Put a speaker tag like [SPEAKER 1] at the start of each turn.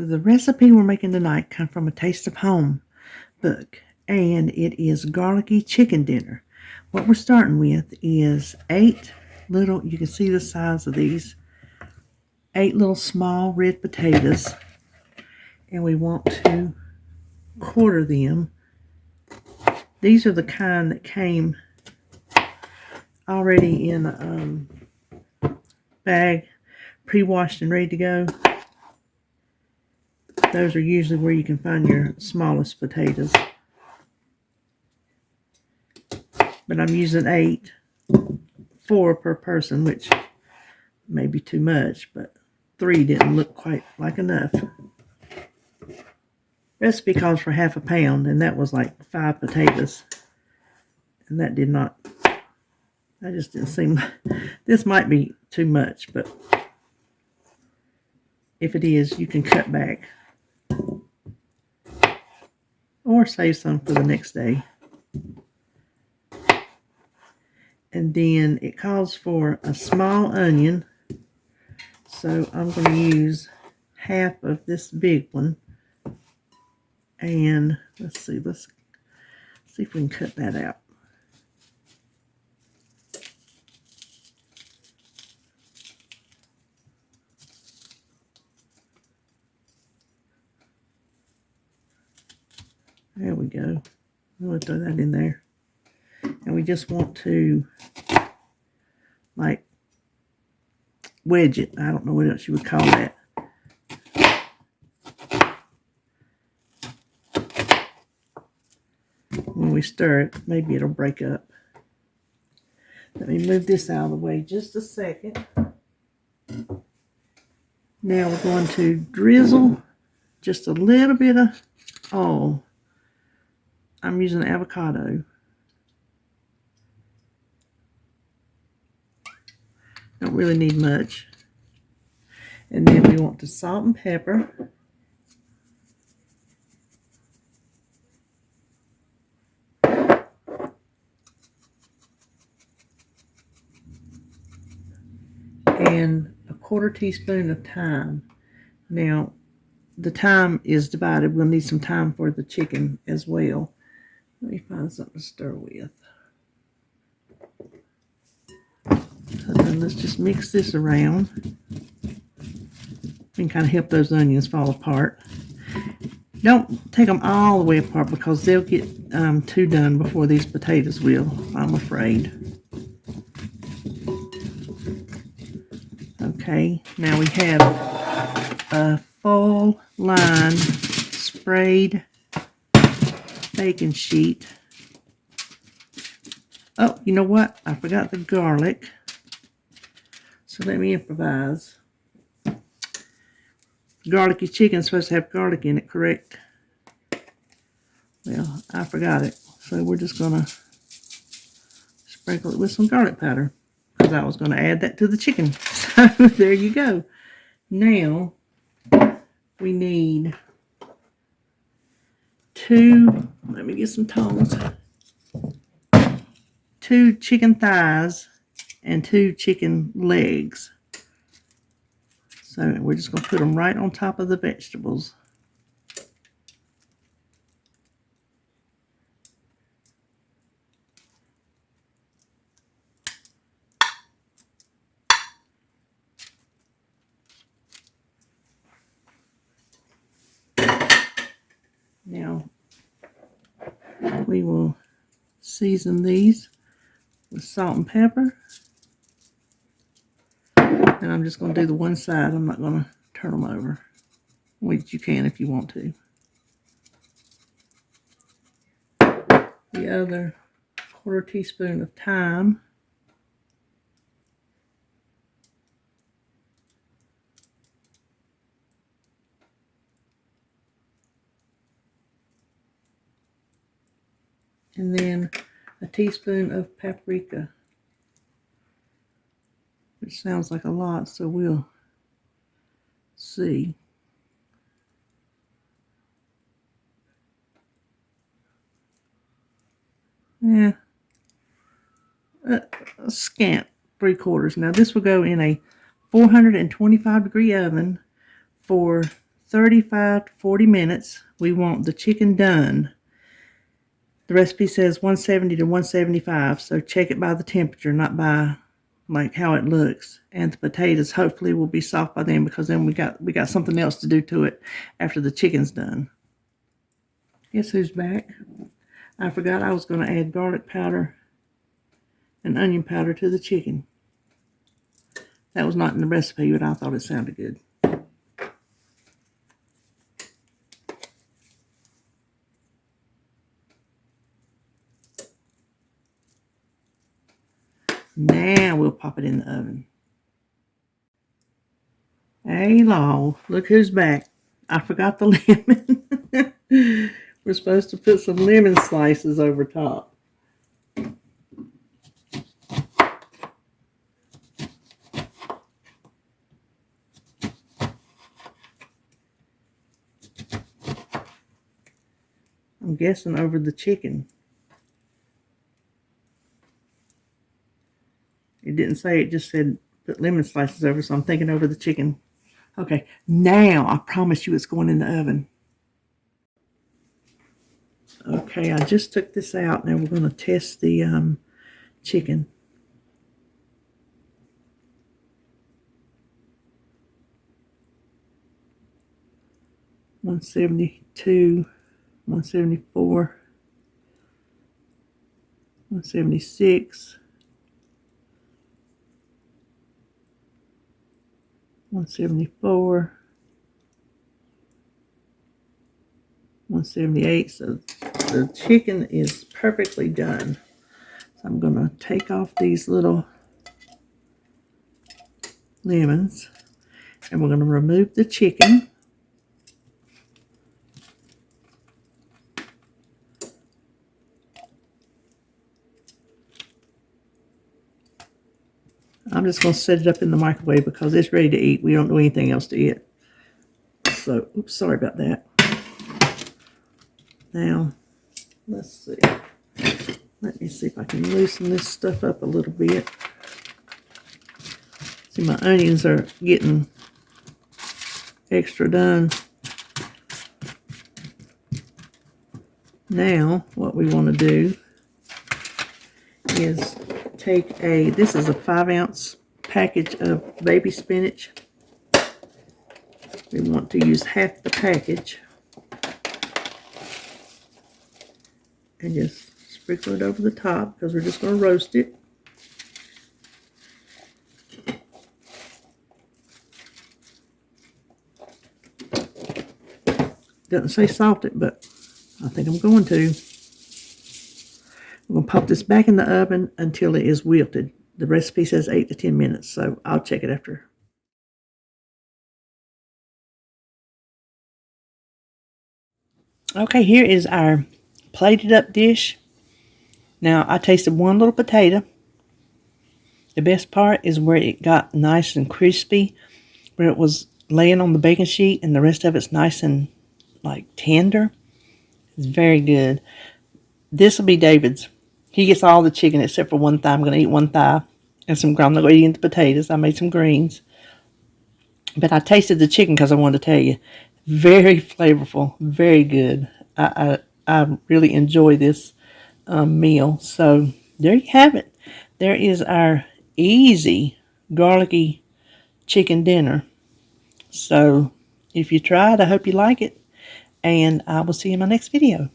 [SPEAKER 1] the recipe we're making tonight comes from a Taste of Home book, and it is garlicky chicken dinner. What we're starting with is 8 little, you can see the size of these, 8 little small red potatoes, and we want to quarter them. These are the kind that came already in a bag, pre-washed and ready to go. Those are usually where you can find your smallest potatoes. But I'm using 8, 4 per person, which may be too much, but 3 didn't look quite like enough. Recipe calls for half a pound, and that was like 5 potatoes. And that did not, that just didn't seem, this might be too much, but if it is, you can cut back. Or save some for the next day. And then it calls for a small onion. So I'm going to use half of this big one. And let's see if we can cut that out. There we go. I'm going to throw that in there. And we just want to, like, wedge it. I don't know what else you would call that. When we stir it, maybe it'll break up. Let me move this out of the way just a second. Now we're going to drizzle just a little bit of oil. I'm using avocado. Don't really need much. And then we want to salt and pepper. And a 1/4 teaspoon of thyme. Now, the thyme is divided. We'll need some thyme for the chicken as well. Let me find something to stir with. So then let's just mix this around. And kind of help those onions fall apart. Don't take them all the way apart because they'll get too done before these potatoes will, I'm afraid. Okay, now we have a full line sprayed baking sheet. Oh, you know what? I forgot the garlic. So let me improvise. Garlicky chicken is supposed to have garlic in it, correct? Well, I forgot it. So we're just going to sprinkle it with some garlic powder because I was going to add that to the chicken. So there you go. Now we need 2, let me get some tongs, 2 chicken thighs and 2 chicken legs. So we're just going to put them right on top of the vegetables. Now we will season these with salt and pepper. And I'm just going to do the one side. I'm not going to turn them over, which you can if you want to. The other 1/4 teaspoon of thyme. And then a teaspoon of paprika. Which sounds like a lot, so we'll see. Yeah, a scant 3/4. Now this will go in a 425 degree oven for 35 to 40 minutes. We want the chicken done. The recipe says 170 to 175, so check it by the temperature, not by like how it looks. And the potatoes hopefully will be soft by then, because then we got something else to do to it after the chicken's done. Guess who's back? I forgot I was going to add garlic powder and onion powder to the chicken. That was not in the recipe, but I thought it sounded good. Now we'll pop it in the oven. Hey, law, look who's back. I forgot the lemon. We're supposed to put some lemon slices over top. I'm guessing over the chicken. It didn't say, it just said put lemon slices over, so I'm thinking over the chicken. Okay, now I promise you it's going in the oven. Okay, I just took this out. Now we're going to test the chicken. $172, $174, $176, $174, $178. So the chicken is perfectly done. So I'm going to take off these little lemons, and we're going to remove the chicken. I'm just going to set it up in the microwave because it's ready to eat. We don't do anything else to eat. So, oops, sorry about that. Now, let's see. Let me see if I can loosen this stuff up a little bit. See, my onions are getting extra done. Now, what we want to do is take this is a 5-ounce package of baby spinach. We want to use half the package and just sprinkle it over the top because we're just going to roast it. Doesn't say salt it, but I think I'm going to. I'm going to pop this back in the oven until it is wilted. The recipe says 8 to 10 minutes, so I'll check it after. Okay, here is our plated up dish. Now, I tasted one little potato. The best part is where it got nice and crispy, where it was laying on the baking sheet, and the rest of it's nice and like tender. It's very good. This will be David's. He gets all the chicken except for one thigh. I'm going to eat one thigh and some. I'm not going to eat the potatoes. I made some greens, but I tasted the chicken because I wanted to tell you. Very flavorful, very good. I really enjoy this meal. So there you have it. There is our easy garlicky chicken dinner. So if you try it, I hope you like it, and I will see you in my next video.